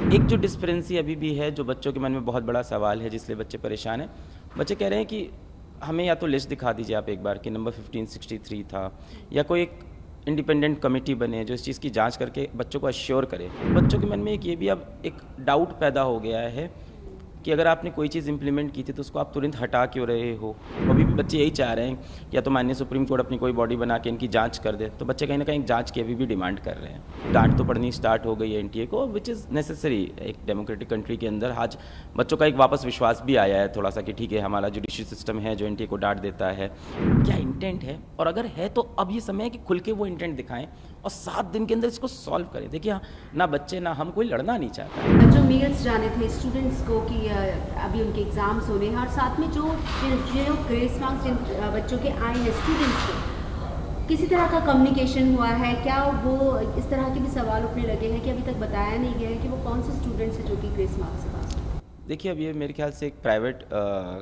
एक जो डिस्पेरेंसी अभी भी है, जो बच्चों के मन में बहुत बड़ा सवाल है, जिसलिए बच्चे परेशान हैं। बच्चे कह रहे हैं कि हमें या तो लिस्ट दिखा दीजिए आप एक बार कि नंबर 1563 था, या कोई एक इंडिपेंडेंट कमेटी बने जो इस चीज़ की जांच करके बच्चों को अश्योर करे। बच्चों के मन में ये भी अब एक डाउट पैदा हो गया है कि अगर आपने कोई चीज़ इंप्लीमेंट की थी तो उसको आप तुरंत हटा क्यों रहे हो। अभी भी बच्चे यही चाह रहे हैं कि या तो माननीय सुप्रीम कोर्ट अपनी कोई बॉडी बना के इनकी जांच कर दे। तो बच्चे कहीं ना कहीं जांच की अभी भी डिमांड कर रहे हैं। डांट तो पड़नी स्टार्ट हो गई है एनटीए को, विच इज़ नेसेसरी एक डेमोक्रेटिक कंट्री के अंदर। आज बच्चों का एक वापस विश्वास भी आया है थोड़ा सा कि ठीक है, हमारा जुडिशरी सिस्टम है जो एनटीए को डांट देता है। क्या इंटेंट है, और अगर है तो अब ये समय है कि खुल के वो इंटेंट दिखाएं और 7 दिन के अंदर इसको सॉल्व करें। देखिए ना बच्चे ना हम, कोई लड़ना नहीं चाहता। जो मेल्स जाने थे स्टूडेंट्स को कि अभी उनके एग्जाम्स होने हैं, और साथ में जो ग्रेस मार्क्स जिन बच्चों के आए हैं स्टूडेंट्स के, किसी तरह का कम्युनिकेशन हुआ है क्या? वो इस तरह के भी सवाल उठने लगे हैं कि अभी तक बताया नहीं गया है कि वो कौन से स्टूडेंट्स हैं जो कि ग्रेस मार्क्स से पास। देखिए, अब ये मेरे ख्याल से एक प्राइवेट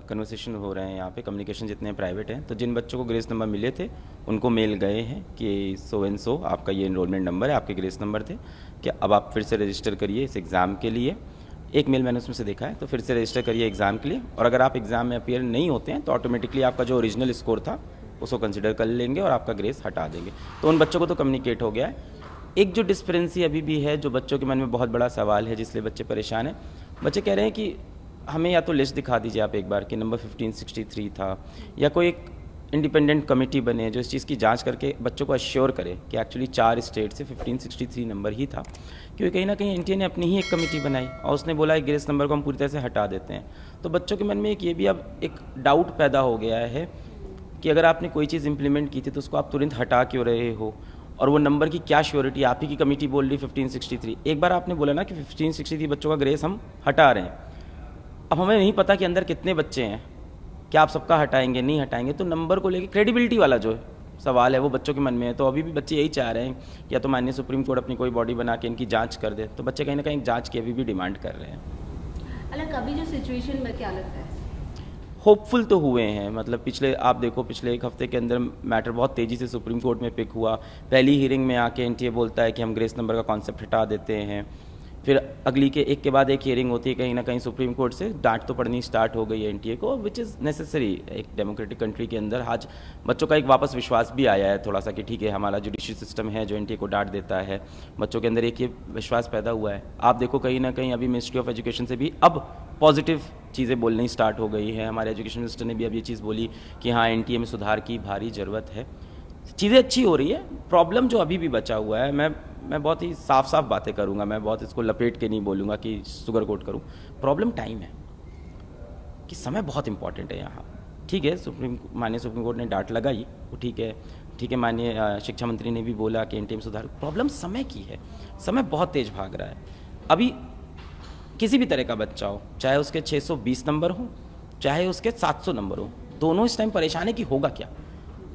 कन्वर्सेशन हो रहे हैं यहाँ पे। कम्युनिकेशन जितने प्राइवेट हैं, तो जिन बच्चों को ग्रेस नंबर मिले थे उनको मेल गए हैं कि सो एंड सो आपका ये इनरोलमेंट नंबर है, आपके ग्रेस नंबर थे, कि अब आप फिर से रजिस्टर करिए इस एग्ज़ाम के लिए। एक मेल मैंने उसमें से देखा है, तो फिर से रजिस्टर करिए एग्ज़ाम के लिए। और अगर आप एग्ज़ाम में अपीयर नहीं होते हैं तो ऑटोमेटिकली आपका जो ओरिजिनल स्कोर था उसको कंसिडर कर लेंगे और आपका ग्रेस हटा देंगे। तो उन बच्चों को तो कम्युनिकेट हो गया है। एक जो डिस्पेरेंसी अभी भी है, जो बच्चों के मन में बहुत बड़ा सवाल है, जिसलिए बच्चे परेशान हैं। बच्चे कह रहे हैं कि हमें या तो लिस्ट दिखा दीजिए आप एक बार कि नंबर 1563 था, या कोई एक इंडिपेंडेंट कमेटी बने जो इस चीज़ की जांच करके बच्चों को अश्योर करे कि एक्चुअली 4 स्टेट से 1563 नंबर ही था। क्योंकि कहीं ना कहीं एनटीए ने अपनी ही एक कमेटी बनाई और उसने बोला है ग्रेस नंबर को हम पूरी तरह से हटा देते हैं। तो बच्चों के मन में ये भी अब एक डाउट पैदा हो गया है कि अगर आपने कोई चीज़ इंप्लीमेंट की थी तो उसको आप तुरंत हटा क्यों रहे हो, और वो नंबर की क्या श्योरिटी। आप ही की कमेटी बोल रही 1563। एक बार आपने बोला ना कि 1563 बच्चों का ग्रेस हम हटा रहे हैं। अब हमें नहीं पता कि अंदर कितने बच्चे हैं, क्या आप सबका हटाएंगे नहीं हटाएंगे। तो नंबर को लेकर क्रेडिबिलिटी वाला जो सवाल है वो बच्चों के मन में है। तो अभी भी बच्चे यही चाह रहे हैं कि या तो माननीय सुप्रीम कोर्ट अपनी कोई बॉडी बना के इनकी जांच कर दे। तो बच्चे कहीं ना कहीं जांच की अभी भी डिमांड कर रहे हैं। अलग अभी जो सिचुएशन में क्या लगता है? होपफुल तो हुए हैं, मतलब पिछले आप देखो पिछले एक हफ्ते के अंदर मैटर बहुत तेज़ी से सुप्रीम कोर्ट में पिक हुआ। पहली हियरिंग में आके एनटीए बोलता है कि हम ग्रेस नंबर का कॉन्सेप्ट हटा देते हैं। फिर अगली के एक के बाद एक हियरिंग होती है, कहीं ना कहीं सुप्रीम कोर्ट से डांट तो पड़नी स्टार्ट हो गई है एनटीए को, विच इज़ नेसेसरी एक डेमोक्रेटिक कंट्री के अंदर। आज बच्चों का एक वापस विश्वास भी आया है थोड़ा सा कि ठीक है, हमारा जुडिशरी सिस्टम है जो एनटीए को डांट देता है। बच्चों के अंदर एक ये विश्वास पैदा हुआ है। आप देखो कहीं ना कहीं अभी मिनिस्ट्री ऑफ एजुकेशन से भी अब पॉजिटिव चीज़ें बोलनी स्टार्ट हो गई है। हमारे एजुकेशन मिनिस्टर ने भी अब ये चीज़ बोली कि हाँ, एनटीए में सुधार की भारी ज़रूरत है। चीज़ें अच्छी हो रही है। प्रॉब्लम जो अभी भी बचा हुआ है, मैं बहुत ही साफ बातें करूंगा, मैं बहुत इसको लपेट के नहीं बोलूँगा कि सुगर कोट करूँ। प्रॉब्लम टाइम है, कि समय बहुत इंपॉर्टेंट है यहाँ। ठीक है, माननीय सुप्रीम कोर्ट ने डांट लगाई, वो ठीक है। माननीय शिक्षा मंत्री ने भी बोला कि एनटीए में सुधार। प्रॉब्लम समय की है, समय बहुत तेज़ भाग रहा है। अभी किसी भी तरह का बच्चा हो, चाहे उसके 620 नंबर हो चाहे उसके 700 नंबर हो, दोनों इस टाइम परेशान है कि होगा क्या,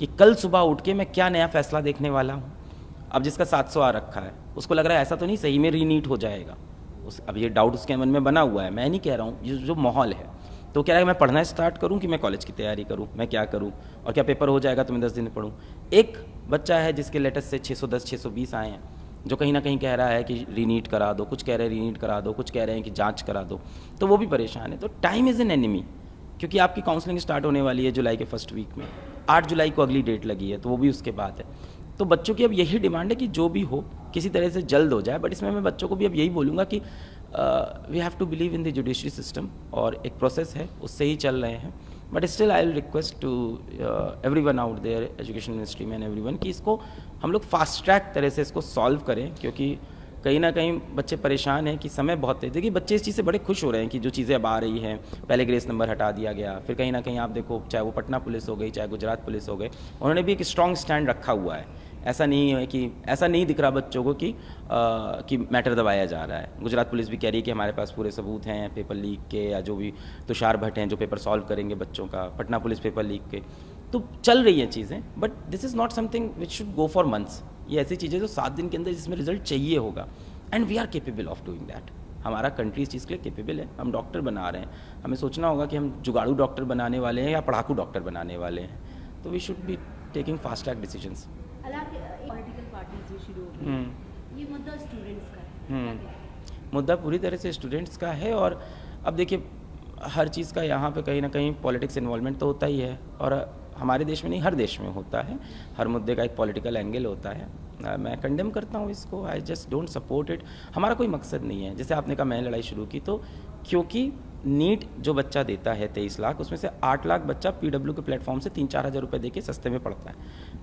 कि कल सुबह उठ के मैं क्या नया फैसला देखने वाला हूँ। अब जिसका 700 आ रखा है उसको लग रहा है ऐसा तो नहीं सही में रीनीट हो जाएगा। अब ये डाउट उसके मन में बना हुआ है। मैं नहीं कह रहा हूँ, जो माहौल है, तो कह रहा है मैं पढ़ना स्टार्ट करूँ कि मैं कॉलेज की तैयारी करूँ, मैं क्या करूँ, और क्या पेपर हो जाएगा तो मैं 10 दिन में पढ़ूँ। एक बच्चा है जिसके लेटेस्ट से 610 620 आए हैं, जो कहीं ना कहीं कह रहा है कि रीनीट करा दो, कुछ कह रहे हैं रीनीट करा दो, कुछ कह रहे हैं कि जांच करा दो। तो वो भी परेशान है। तो टाइम इज़ एन एनिमी, क्योंकि आपकी काउंसलिंग स्टार्ट होने वाली है जुलाई के फर्स्ट वीक में। 8 जुलाई को अगली डेट लगी है, तो वो भी उसके बाद है। तो बच्चों की अब यही डिमांड है कि जो भी हो किसी तरह से जल्द हो जाए। बट इसमें मैं बच्चों को भी अब यही बोलूँगा कि we have to believe in the judiciary system, और एक प्रोसेस है उससे ही चल रहे हैं। But still I will request to everyone out there, education ministry में एवरीवन, कि इसको हम लोग फास्ट ट्रैक तरह से इसको सॉल्व करें, क्योंकि कहीं ना कहीं बच्चे परेशान हैं कि समय बहुत तेज। देखिए, बच्चे इस चीज़ से बड़े खुश हो रहे हैं कि जो चीज़ें अब आ रही हैं। पहले ग्रेस नंबर हटा दिया गया, फिर कहीं ना कहीं आप देखो चाहे वो पटना पुलिस हो गई, चाहे गुजरात पुलिस हो गए, उन्होंने भी एक स्ट्रॉन्ग स्टैंड रखा हुआ है। ऐसा नहीं है कि ऐसा नहीं दिख रहा बच्चों को कि मैटर दबाया जा रहा है। गुजरात पुलिस भी कह रही है कि हमारे पास पूरे सबूत हैं पेपर लीक के, या जो भी तुषार भट्ट हैं जो पेपर सॉल्व करेंगे बच्चों का, पटना पुलिस पेपर लीक के। तो चल रही हैं चीज़ें, but this is not something which should go for months. ये ऐसी चीज़ें जो 7 दिन के अंदर जिसमें रिजल्ट चाहिए होगा, and we are capable of doing that. हमारा कंट्री इस चीज़ के लिए केपेबल है। हम डॉक्टर बना रहे हैं, हमें सोचना होगा कि हम जुगाड़ू डॉक्टर बनाने वाले हैं या पढ़ाकू डॉक्टर बनाने वाले हैं। तो we should be taking fast track decisions. Political parties जो शुरू हो गई, ये मुद्दा स्टूडेंट्स का है। मुद्दा पूरी तरह से स्टूडेंट्स का है। और अब देखिए हर चीज़ का यहाँ पे कहीं ना कहीं पॉलिटिक्स इन्वॉल्वमेंट तो होता ही है, और हमारे देश में नहीं हर देश में होता है, हर मुद्दे का एक पॉलिटिकल एंगल होता है। मैं कंडेम करता हूँ इसको, I just don't support it. हमारा कोई मकसद नहीं है, जैसे आपने कहा मैंने लड़ाई शुरू की, तो क्योंकि नीट जो बच्चा देता है 23 लाख, उसमें से 8 लाख बच्चा PW के प्लेटफॉर्म से 3-4 हज़ार रुपये देके सस्ते में पढ़ता है।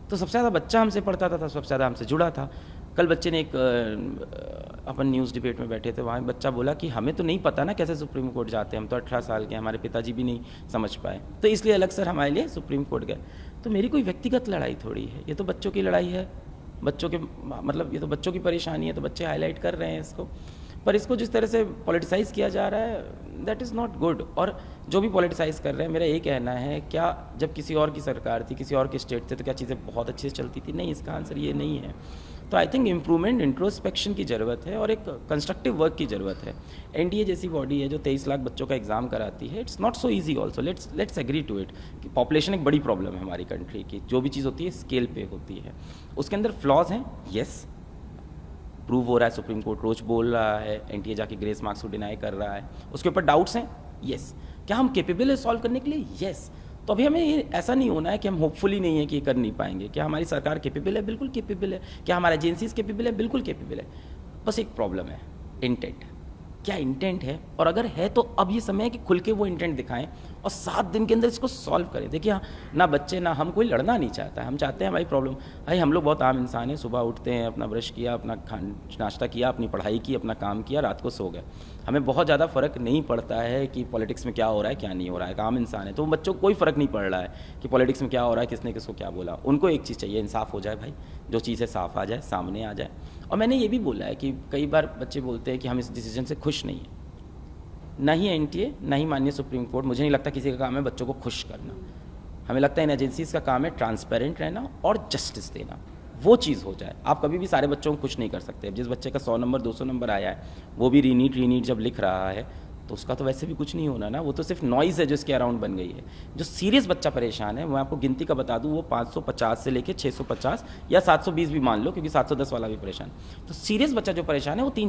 तो सबसे ज़्यादा बच्चा हमसे पढ़ता था, सबसे ज़्यादा हमसे जुड़ा था। कल बच्चे ने एक अपन न्यूज़ डिबेट में बैठे थे, वहाँ बच्चा बोला कि हमें तो नहीं पता ना कैसे सुप्रीम कोर्ट जाते हैं, हम तो 18 साल के, हमारे पिताजी भी नहीं समझ पाए, तो इसलिए अलग सर हमारे लिए सुप्रीम कोर्ट गए। तो मेरी कोई व्यक्तिगत लड़ाई थोड़ी है, ये तो बच्चों की लड़ाई है, बच्चों के मतलब ये तो बच्चों की परेशानी है, तो बच्चे हाईलाइट कर रहे हैं इसको। पर इसको जिस तरह से पॉलिटिसाइज़ किया जा रहा है दैट इज़ नॉट गुड। और जो भी पॉलिटिसाइज़ कर रहे हैं, मेरा ये कहना है, क्या जब किसी और की सरकार थी, किसी और के स्टेट थे, तो क्या चीज़ें बहुत अच्छे से चलती थी? नहीं, इसका आंसर ये नहीं है। तो आई थिंक इम्प्रूवमेंट, इंट्रोस्पेक्शन की ज़रूरत है और एक कंस्ट्रक्टिव वर्क की ज़रूरत है। NDA जैसी बॉडी है जो 23 लाख बच्चों का एग्ज़ाम कराती है, it's not so easy also, let's agree to it कि पॉपुलेशन एक बड़ी प्रॉब्लम है हमारी कंट्री की। जो भी चीज़ होती है स्केल पे होती है, उसके अंदर फ्लॉज हैं, येस, प्रूव हो रहा है, सुप्रीम कोर्ट रोज बोल रहा है, NTA जाके ग्रेस मार्क्स को डिनाई कर रहा है, उसके ऊपर डाउट्स हैं, येस। क्या हम केपेबल है सॉल्व करने के लिए? येस। तो अभी हमें ये ऐसा नहीं होना है कि हम होपफुली नहीं है कि ये कर नहीं पाएंगे। क्या हमारी सरकार केपेबल है? बिल्कुल केपेबल है। क्या हमारा एजेंसीज केपेबल है? बिल्कुल केपेबल है। बस एक प्रॉब्लम है, इंटेंट। क्या इंटेंट है? और अगर है तो अब ये समय है कि खुल के वो इंटेंट दिखाएं और 7 दिन के अंदर इसको सॉल्व करें। देखिए हाँ, ना बच्चे ना हम, कोई लड़ना नहीं चाहता है, हम चाहते हैं भाई प्रॉब्लम, भाई हम लोग बहुत आम इंसान हैं, सुबह उठते हैं, अपना ब्रश किया, अपना नाश्ता किया, अपनी पढ़ाई की, अपना काम किया, रात को सो गए। हमें बहुत ज़्यादा फ़र्क नहीं पड़ता है कि पॉलिटिक्स में क्या हो रहा है क्या नहीं हो रहा है। एक आम इंसान है, तो बच्चों को कोई फ़र्क नहीं पड़ रहा है कि पॉलिटिक्स में क्या हो रहा है, किसने किसको क्या बोला। उनको एक चीज़ चाहिए, इंसाफ हो जाए भाई, जो चीज़ है साफ आ जाए, सामने आ जाए। और मैंने ये भी बोला है कि कई बार बच्चे बोलते हैं कि हम इस डिसीजन से खुश नहीं हैं। ना ही NTA, ना ही माननीय सुप्रीम कोर्ट, मुझे नहीं लगता किसी का काम है बच्चों को खुश करना। हमें लगता है इन एजेंसीज़ का काम है ट्रांसपेरेंट रहना और जस्टिस देना, वो चीज़ हो जाए। आप कभी भी सारे बच्चों को खुश नहीं कर सकते। जिस बच्चे का 100 नंबर 200 नंबर आया है, वो भी रीनीट जब लिख रहा है, तो उसका तो वैसे भी कुछ नहीं होना ना, वो तो सिर्फ नॉइज़ है जो इसके अराउंड बन गई है। जो सीरियस बच्चा परेशान है, मैं आपको गिनती का बता दूं, वो 550 से लेके 650 या 720 भी मान लो, क्योंकि 710 वाला भी परेशान। तो सीरियस बच्चा जो परेशान है वो 3